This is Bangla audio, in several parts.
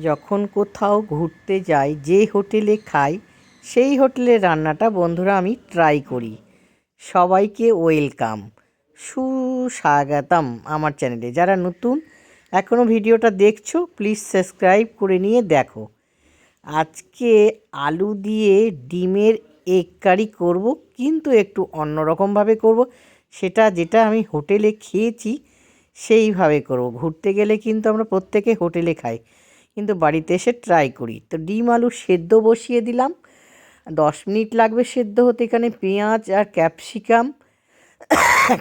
যখন কোথাও ঘুরতে যাই, যে হোটেলে খাই সেই হোটেলের রান্নাটা বন্ধুরা আমি ট্রাই করি। সবাইকে ওয়েলকাম, সুস্বাগতম আমার চ্যানেলে। যারা নতুন এখনও ভিডিওটা দেখছো প্লিজ সাবস্ক্রাইব করে নিয়ে দেখো। আজকে আলু দিয়ে ডিমের এগ কারি করব, কিন্তু একটু অন্যরকমভাবে করব। সেটা যেটা আমি হোটেলে খেয়েছি সেইভাবে করব। ঘুরতে গেলে কিন্তু আমরা প্রত্যেকে হোটেলে খাই, কিন্তু বাড়িতে এসে ট্রাই করি। তো ডিম আলু সেদ্ধ বসিয়ে দিলাম, 10 মিনিট লাগবে সেদ্ধ হতে। এখানে পেঁয়াজ আর ক্যাপসিকাম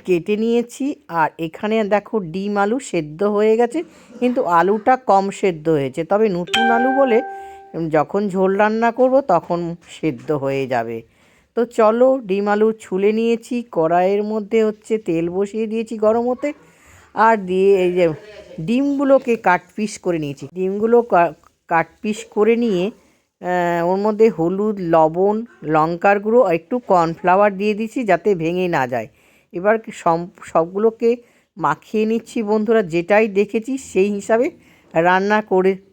কেটে নিয়েছি, আর এখানে দেখো ডিম আলু সেদ্ধ হয়ে গেছে, কিন্তু আলুটা কম সেদ্ধ হয়েছে। তবে নতুন আলু বলে যখন ঝোল রান্না করব তখন সেদ্ধ হয়ে যাবে। তো চলো, ডিম আলু ছুলে নিয়েছি, কড়াইয়ের মধ্যে তেল বসিয়ে দিয়েছি গরম হতে, আর দিয়ে এই যে ডিমগুলোকে কাট পিস করে নিয়েছি। ডিমগুলো কাট পিস করে নিয়ে ওর মধ্যে হলুদ, লবণ, লঙ্কার গুঁড়ো আর একটু কর্নফ্লাওয়ার দিয়ে দিচ্ছি যাতে ভেঙে না যায়। এবার সবগুলোকে মাখিয়ে নিচ্ছি বন্ধুরা। যেটাই দেখেছি সেই হিসাবে রান্না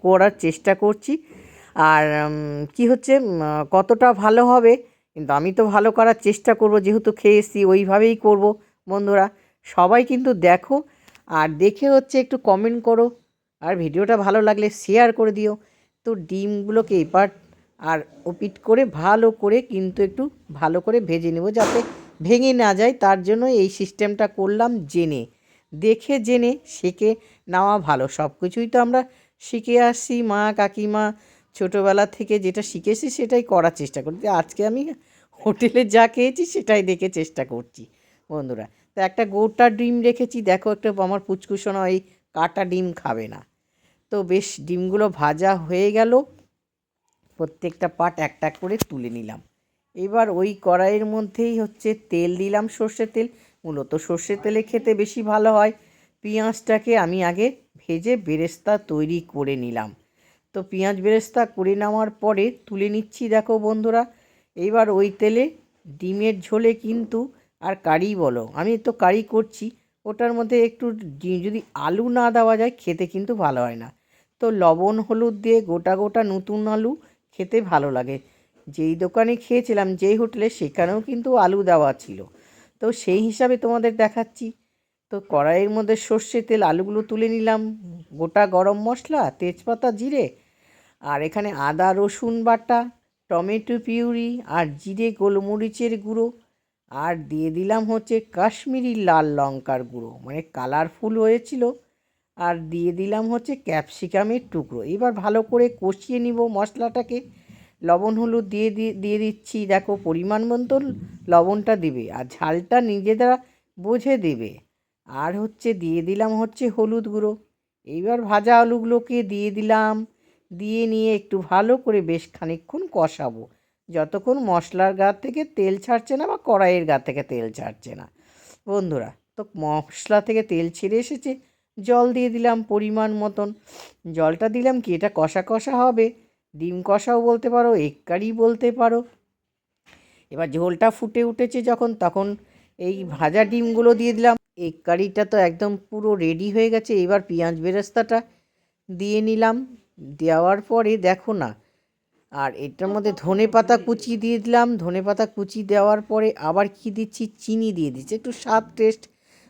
করার চেষ্টা করছি। আর কি কতটা ভালো হবে, কিন্তু আমি তো ভালো করার চেষ্টা করব, যেহেতু খেয়ে এসেছি ওইভাবেই করব বন্ধুরা। সবাই কিন্তু দেখো, আর দেখে একটু কমেন্ট করো, আর ভিডিওটা ভালো লাগলে শেয়ার করে দিও। তো ডিমগুলোকে এপাট আর ওপিট করে ভালো করে কিন্তু একটু ভালো করে ভেজে নেব যাতে ভেঙে না যায়। তার জন্য এই সিস্টেমটা করলাম, দেখে জেনে শিখে নেওয়া ভালো। সব কিছুই তো আমরা শিখে আসছি মা কাকিমা ছোটোবেলা থেকে, যেটা শিখেছি সেটাই করার চেষ্টা করি। আজকে আমি হোটেলে যা খেয়েছি সেটাই দেখে চেষ্টা করছি বন্ধুরা। তো একটা গোটা ডিম রেখেছি, দেখো একটা আমার পুচকুসোনা এই কাটা ডিম খাবে না। তো বেশ ডিমগুলো ভাজা হয়ে গেল, প্রত্যেকটা পার্ট একটা করে তুলে নিলাম। এবার ওই কড়াইয়ের মধ্যেই তেল দিলাম, সর্ষের তেল। মূলত সর্ষের তেলে খেতে বেশি ভালো হয়। পেঁয়াজটাকে আমি আগে ভেজে বেরেস্তা তৈরি করে নিলাম। তো পেঁয়াজ বেরেস্তা করে নেওয়ার পরে তুলে নিচ্ছি দেখো বন্ধুরা। এইবার ওই তেলে ডিমের ঝোলে কিন্তু, আর কারি বলো, আমি তো কারি করছি, ওটার মধ্যে একটু যদি আলু না দেওয়া যায় খেতে কিন্তু ভালো হয় না। তো লবণ হলুদ দিয়ে গোটা গোটা নতুন আলু খেতে ভালো লাগে। যেই দোকানে খেয়েছিলাম, যেই হোটেলে, সেখানেও কিন্তু আলু দেওয়া ছিল। তো সেই হিসাবে তোমাদের দেখাচ্ছি। তো কড়াইয়ের মধ্যে সর্ষে তেল, আলুগুলো তুলে নিলাম, গোটা গরম মশলা, তেজপাতা, জিরে, আর এখানে আদা রসুন বাটা, টমেটো পিউরি, আর জিরে গোলমরিচের গুঁড়ো, আর দিয়ে দিলাম কাশ্মীরি লাল লঙ্কার গুঁড়ো, মানে কালারফুল হয়েছিল। আর দিয়ে দিলাম ক্যাপসিকামের টুকরো। এবার ভালো করে কষিয়ে নিব মশলাটাকে। লবণ হলুদ দিয়ে দিচ্ছি, দেখো পরিমাণ মতো লবণটা দেবে, আর ঝালটা নিজেরা বুঝে দেবে। আর দিয়ে দিলাম হলুদ গুঁড়ো। এইবার ভাজা আলুগুলোকে দিয়ে দিলাম, দিয়ে নিয়ে একটু ভালো করে বেশ খানিকক্ষণ কষাবো, যতক্ষণ মশলার গা থেকে তেল ছাড়ছে না বা কড়াইয়ের গা থেকে তেল ছাড়ছে না বন্ধুরা। তো মশলা থেকে তেল ছেড়ে এসেছে, জল দিয়ে দিলাম পরিমাণ মতন। জলটা দিলাম কি, এটা কষা কষা হবে, ডিম কষাও বলতে পারো, এগ কারি বলতে পারো। এবার ঝোলটা ফুটে উঠেছে যখন, তখন এই ভাজা ডিমগুলো দিয়ে দিলাম। এগ কারিটা তো একদম পুরো রেডি হয়ে গেছে। এবার পেঁয়াজ বেরেস্তাটা দিয়ে নিলাম, দেওয়ার পরে দেখো না, আর এটার মধ্যে ধনে পাতা কুচি দিয়ে দিলাম। ধনে পাতা কুচি দেওয়ার পরে আবার কি দিচ্ছি, চিনি দিয়ে দিচ্ছি, একটু স্বাদ টেস্ট,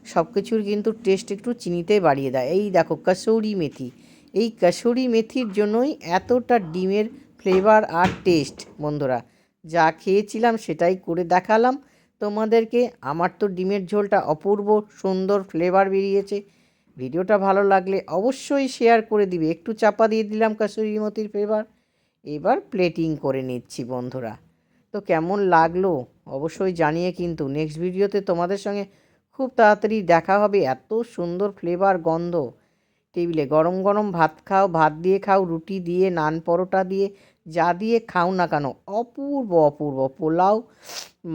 সব কিছুর কিন্তু টেস্ট একটু চিনিতে বাড়িয়ে দেয়। এই দেখো কসুরি মেথি, এই কসুরি মেথির জন্যই এতটা ডিমের ফ্লেভার আর টেস্ট বন্ধুরা। যা খেয়েছিলাম সেটাই করে দেখালাম তোমাদেরকে। আমার তো ডিমের ঝোলটা অপূর্ব সুন্দর ফ্লেভার বেরিয়েছে। ভিডিওটা ভালো লাগলে অবশ্যই শেয়ার করে দিবে। একটু চাপা দিয়ে দিলাম কসুরি মেথির ফ্লেভার। এবার প্লেটিং করে নিচ্ছি বন্ধুরা। তো কেমন লাগলো অবশ্যই জানিয়ে, কিন্তু নেক্সট ভিডিওতে তোমাদের সঙ্গে খুব তাড়াতাড়ি দেখা হবে। এত সুন্দর ফ্লেভার, গন্ধ। টেবিলে গরম গরম ভাত খাও, ভাত দিয়ে খাও, রুটি দিয়ে, নান পরোটা দিয়ে, যা দিয়ে খাও না কেন, অপূর্ব অপূর্ব। পোলাও,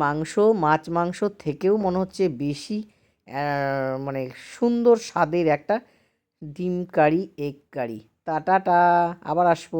মাংস, মাছ মাংস থেকেও মনে হচ্ছে বেশি মানে সুন্দর স্বাদের একটা ডিম কারি, এগ কারি। টাটা, আবার আসবো।